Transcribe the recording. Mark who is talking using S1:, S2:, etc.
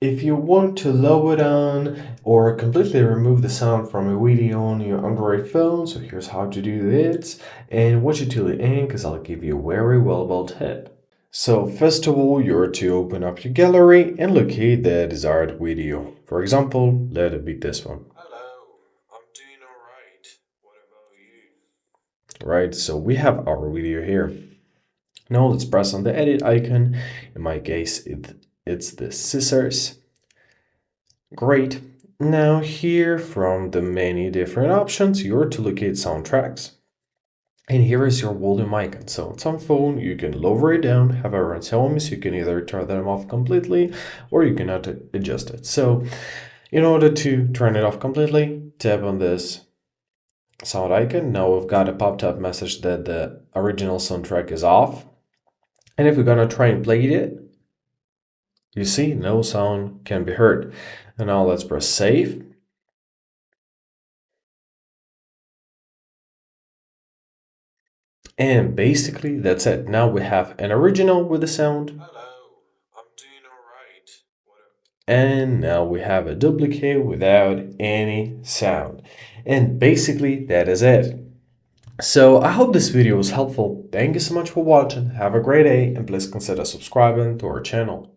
S1: If you want to lower down or completely remove the sound from a video on your Android phone, so here's how to do it. And watch it till the end because I'll give you a very valuable tip. So first of all, you're to open up your gallery and locate the desired video. For example, let it be this one. Hello, I'm doing alright. What about you? Right, so we have our video here. Now let's press on the edit icon. In my case, it's the scissors. Great. Now here from the many different options, you're to locate soundtracks. And here is your volume icon. So it's on phone, you can lower it down, however on Xiaomi, you can either turn them off completely or you can adjust it. So in order to turn it off completely, tap on this sound icon. Now we've got a pop-up message that the original soundtrack is off. And if we're gonna try and play it, you see no sound can be heard. And now let's press save. And basically that's it. Now we have an original with the sound. Hello, I'm doing alright. And now we have a duplicate without any sound. And basically that is it. So I hope this video was helpful. Thank you so much for watching. Have a great day and please consider subscribing to our channel.